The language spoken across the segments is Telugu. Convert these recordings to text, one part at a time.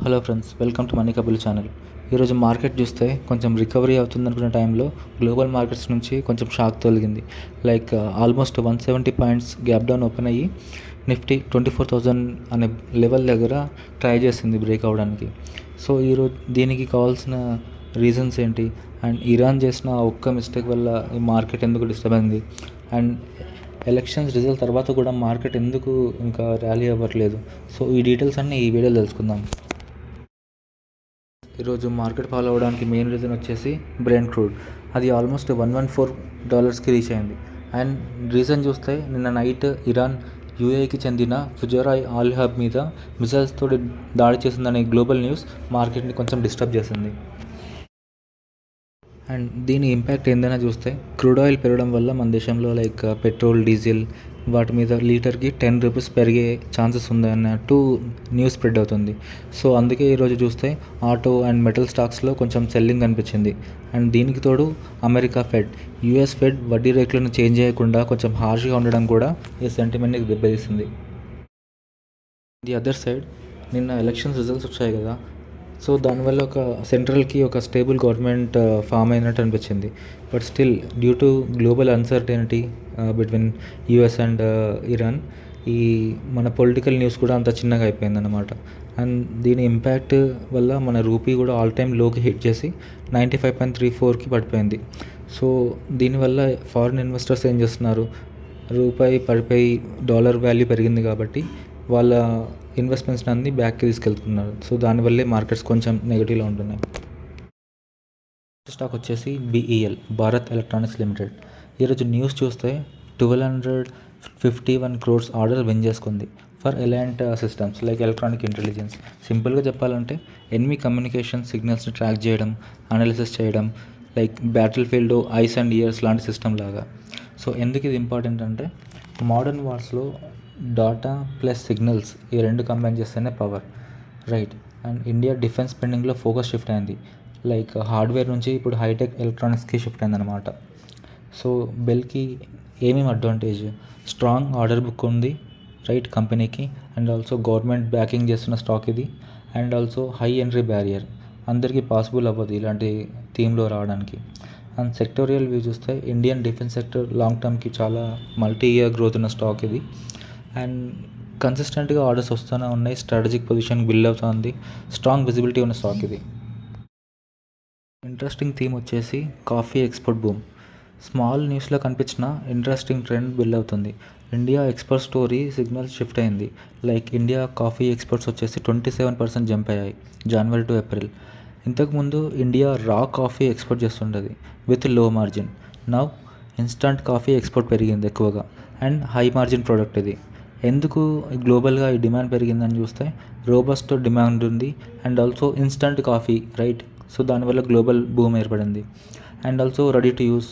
Hello friends, welcome to money కబుల్ ఛానల్. ఈరోజు మార్కెట్ చూస్తే కొంచెం రికవరీ అవుతుంది అనుకున్న టైంలో గ్లోబల్ మార్కెట్స్ నుంచి కొంచెం షాక్ తొలగింది. Almost 170 points gap down open అయ్యి నిఫ్టీ 24,000 అనే లెవెల్ దగ్గర ట్రై చేసింది బ్రేక్ అవ్వడానికి. సో ఈరోజు దీనికి కావాల్సిన రీజన్స్ ఏంటి, అండ్ ఇరాన్ చేసిన ఒక్క మిస్టేక్ వల్ల ఈ మార్కెట్ ఎందుకు డిస్టర్బ్ అయింది, అండ్ ఎలక్షన్స్ రిజల్ట్ తర్వాత కూడా మార్కెట్ ఎందుకు ఇంకా ర్యాలీ అవ్వట్లేదు. సో ఈ డీటెయిల్స్ అన్నీ ఈ వీడియోలో తెలుసుకుందాం. ఈరోజు మార్కెట్ ఫాలో అవ్వడానికి మెయిన్ రీజన్ వచ్చేసి బ్రెంట్ క్రూడ్. అది ఆల్మోస్ట్ $114కి రీచ్ అయింది. అండ్ రీజన్ చూస్తే నిన్న నైట్ ఇరాన్ యూఏకి చెందిన ఫుజరాయ్ ఆల్ హబ్ మీద మిసైల్స్ తోటి దాడి చేసిందనే గ్లోబల్ న్యూస్ మార్కెట్ని కొంచెం డిస్టర్బ్ చేసింది. అండ్ దీని ఇంపాక్ట్ ఏందైనా చూస్తే క్రూడ్ ఆయిల్ పెరగడం వల్ల మన దేశంలో పెట్రోల్, డీజిల్ వాటి మీద లీటర్కి ₹10 పెరిగే ఛాన్సెస్ ఉందన్నట్టు న్యూస్ స్ప్రెడ్ అవుతుంది. సో అందుకే ఈరోజు చూస్తే ఆటో అండ్ మెటల్ స్టాక్స్లో కొంచెం సెల్లింగ్ అనిపించింది. అండ్ దీనికి తోడు అమెరికా ఫెడ్, యూఎస్ ఫెడ్ వడ్డీ రేట్లను చేంజ్ చేయకుండా కొంచెం హార్ష్గా ఉండడం కూడా ఈ సెంటిమెంట్ని దెబ్బతీస్తుంది. ది అదర్ సైడ్ నిన్న ఎలక్షన్స్ రిజల్ట్స్ వచ్చాయి కదా. సో దానివల్ల ఒక సెంట్రల్కి ఒక స్టేబుల్ గవర్నమెంట్ ఫామ్ అయినట్టు అనిపించింది. But still due to global uncertainty between US and Iran, ఈ మన పొలిటికల్ న్యూస్ కూడా అంత చిన్నగా అయిపోయిందన్నమాట. అండ్ దీని ఇంపాక్ట్ వల్ల మన రూపీ కూడా ఆల్ టైమ్ లోకి హిట్ చేసి 95.34కి పడిపోయింది. సో దీనివల్ల ఫారిన్ ఇన్వెస్టర్స్ ఏం చేస్తున్నారు, రూపాయి పడిపోయి డాలర్ వాల్యూ పెరిగింది కాబట్టి వాళ్ళ ఇన్వెస్ట్మెంట్స్ని అన్ని బ్యాక్కి తీసుకెళ్తున్నారు. సో దానివల్లే మార్కెట్స్ కొంచెం నెగిటివ్లో ఉంటున్నాయి. స్టాక్ వచ్చేసి BEL, భారత్ ఎలక్ట్రానిక్స్ లిమిటెడ్. ఈరోజు న్యూస్ చూస్తే 1,251 crores ఆర్డర్ విన్ చేసుకుంది for ELINT systems electronic intelligence. సింపుల్గా చెప్పాలంటే ఎనిమీ కమ్యూనికేషన్ సిగ్నల్స్ని ట్రాక్ చేయడం, అనాలిసిస్ చేయడం, battle field eyes and ears లాంటి సిస్టమ్ లాగా. సో ఎందుకు ఇది ఇంపార్టెంట్ అంటే మోడర్న్ వార్స్లో డాటా ప్లస్ సిగ్నల్స్ ఈ రెండు కంబైన్ చేస్తేనే power, right. And India defence స్పెండింగ్లో ఫోకస్ షిఫ్ట్ అయింది. హార్డ్వేర్ నుంచి ఇప్పుడు హైటెక్ ఎలక్ట్రానిక్స్కి షిఫ్ట్ అయిందనమాట. సో బెల్కి ఏమేమి అడ్వాంటేజ్, స్ట్రాంగ్ ఆర్డర్ బుక్ ఉంది రైట్ కంపెనీకి, అండ్ ఆల్సో గవర్నమెంట్ బ్యాకింగ్ చేస్తున్న స్టాక్ ఇది, and also high entry barrier, అందరికీ పాసిబుల్ అవ్వదు ఇలాంటి టీంలో రావడానికి. అండ్ సెక్టోరియల్ వ్యూ చూస్తే ఇండియన్ డిఫెన్స్ సెక్టర్ లాంగ్ టర్మ్కి చాలా మల్టీ ఇయర్ గ్రోత్ ఉన్న స్టాక్ ఇది. అండ్ కన్సిస్టెంట్గా ఆర్డర్స్ వస్తూనే ఉన్నాయి, స్ట్రాటజిక్ పొజిషన్ బిల్డ్ అవుతుంది, స్ట్రాంగ్ విజిబిలిటీ ఉన్న స్టాక్ ఇది. ఇంట్రెస్టింగ్ థీమ్ వచ్చేసి కాఫీ ఎక్స్పోర్ట్ బూమ్. స్మాల్ న్యూస్లో కనిపించిన ఇంట్రెస్టింగ్ ట్రెండ్ బిల్డ్ అవుతుంది. India export story signal shift అయింది. ఇండియా కాఫీ ఎక్స్పోర్ట్స్ వచ్చేసి 27% జంప్ అయ్యాయి జనవరి టు ఏప్రిల్. ఇంతకుముందు ఇండియా రా కాఫీ ఎక్స్పోర్ట్ చేస్తుంటుంది విత్ లో margin. Now instant coffee export పెరిగింది ఎక్కువగా, అండ్ హై మార్జిన్ ప్రోడక్ట్ ఇది. ఎందుకు గ్లోబల్గా ఈ డిమాండ్ పెరిగిందని చూస్తే రోబస్ట్ డిమాండ్ ఉంది, and also instant coffee right. So దానివల్ల గ్లోబల్ బూమ్ ఏర్పడింది. And also ready to use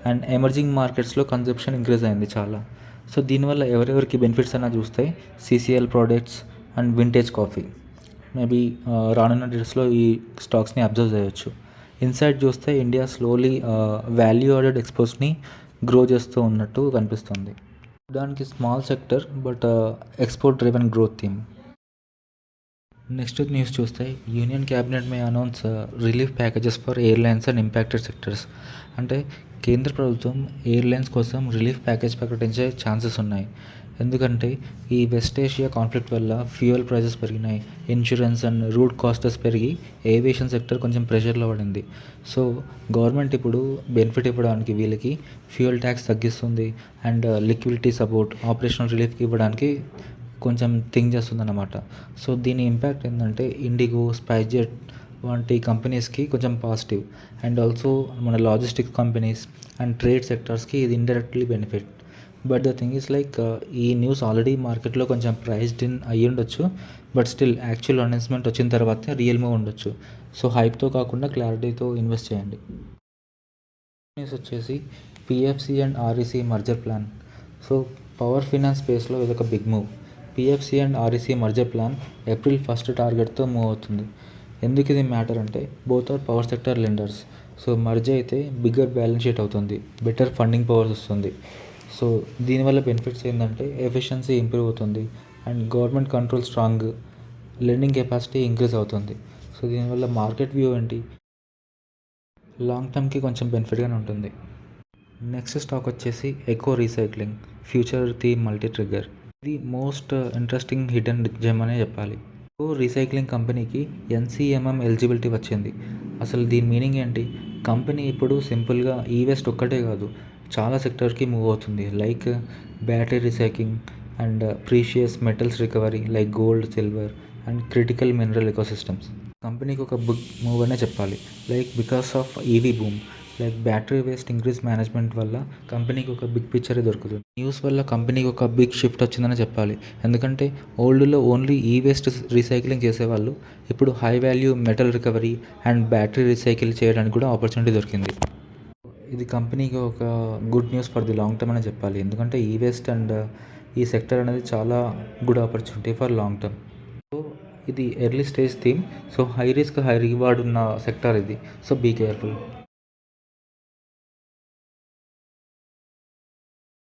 and emerging మార్కెట్స్లో కన్సెప్షన్ ఇంక్రీజ్ అయింది చాలా. సో దీనివల్ల ఎవరెవరికి బెనిఫిట్స్ అయినా చూస్తే CCL products and vintage coffee maybe రానున్న డేస్లో ఈ స్టాక్స్ని అబ్జర్వ్ చేయొచ్చు. ఇన్సైడ్ చూస్తే ఇండియా స్లోలీ వాల్యూ యాడెడ్ ఎక్స్పోర్ట్స్ని గ్రో చేస్తూ ఉన్నట్టు కనిపిస్తుంది. దానికి small sector but export driven growth theme. Next news చూస్తే union cabinet May announce relief packages for airlines and impacted sectors. అంటే కేంద్ర ప్రభుత్వం ఎయిర్లైన్స్ కోసం రిలీఫ్ ప్యాకేజ్ ప్రకటించే ఛాన్సెస్ ఉన్నాయి. ఎందుకంటే ఈ వెస్ట్ ఏషియా కాన్ఫ్లిక్ట్ వల్ల ఫ్యూయల్ ప్రైజెస్ పెరిగినాయి, ఇన్సూరెన్స్ అండ్ రూట్ కాస్టెస్ పెరిగి ఏవియేషన్ సెక్టర్ కొంచెం ప్రెషర్లో పడింది. సో గవర్నమెంట్ ఇప్పుడు బెనిఫిట్ ఇవ్వడానికి వీళ్ళకి ఫ్యూయల్ ట్యాక్స్ తగ్గిస్తుంది, అండ్ లిక్విడిటీ సపోర్ట్, ఆపరేషనల్ రిలీఫ్కి ఇవ్వడానికి కొంచెం థింక్ చేస్తుందన్నమాట. సో దీని ఇంపాక్ట్ ఏంటంటే ఇండిగో, స్పైస్ జెట్ వంటి కంపెనీస్కి కొంచెం పాజిటివ్, అండ్ ఆల్సో మన లాజిస్టిక్స్ కంపెనీస్ అండ్ ట్రేడ్ సెక్టర్స్కి ఇది indirectly benefit. But the thing is ఈ న్యూస్ ఆల్రెడీ మార్కెట్లో కొంచెం ప్రైస్డ్ ఇన్ అయ్యి ఉండొచ్చు, బట్ స్టిల్ యాక్చువల్ అనౌన్స్మెంట్ వచ్చిన తర్వాతే రియల్ మూవ్ ఉండొచ్చు. సో హైప్తో కాకుండా క్లారిటీతో ఇన్వెస్ట్ చేయండి. న్యూస్ వచ్చేసి PFC and REC merger plan. So power finance స్పేస్లో ఇదొక big move. PFC and REC merger plan April 1 టార్గెట్తో మూవ్ అవుతుంది. ఎందుకు ఇది మ్యాటర్ అంటే both are power sector lenders. So merge అయితే బిగ్గర్ బ్యాలెన్స్ షీట్ అవుతుంది, బెటర్ ఫండింగ్ పవర్స్ వస్తుంది. సో దీనివల్ల బెనిఫిట్స్ ఏంటంటే ఎఫిషియన్సీ ఇంప్రూవ్ అవుతుంది, and government control strong, lending capacity increase అవుతుంది. సో దీనివల్ల మార్కెట్ వ్యూ ఏంటి, లాంగ్ టర్మ్కి కొంచెం బెనిఫిట్గానే ఉంటుంది. నెక్స్ట్ స్టాక్ వచ్చేసి eco recycling future theme multi trigger. ఇది మోస్ట్ ఇంట్రెస్టింగ్ హిడెన్ జెమ్ అనే చెప్పాలి. ఎకో రీసైక్లింగ్ కంపెనీకి NCMM ఎలిజిబిలిటీ వచ్చింది. అసలు దీని మీనింగ్ ఏంటి? కంపెనీ ఇప్పుడు సింపుల్గా వేస్ట్ ఒక్కటే కాదు, చాలా సెక్టర్కి మూవ్ అవుతుంది. Like battery recycling and precious metals recovery like gold, silver and critical mineral ecosystems. కంపెనీకి ఒక బిగ్ మూవ్ అనే చెప్పాలి. Like because of EV boom, like battery waste increase management వల్ల కంపెనీకి ఒక బిగ్ పిక్చరే దొరుకుతుంది. న్యూస్ వల్ల కంపెనీకి ఒక బిగ్ షిఫ్ట్ వచ్చిందని చెప్పాలి. ఎందుకంటే ఓల్డ్లో ఓన్లీ వేస్ట్ రీసైక్లింగ్ చేసేవాళ్ళు, ఇప్పుడు high value metal recovery and battery recycle చేయడానికి కూడా ఆపర్చునిటీ దొరికింది. ఇది కంపెనీకి ఒక good news for the long term అనే చెప్పాలి. ఎందుకంటే వేస్ట్ అండ్ ఈ సెక్టర్ అనేది చాలా good opportunity for long term. So ఇది early stage theme. So high risk high reward ఉన్న సెక్టర్ ఇది. So be careful.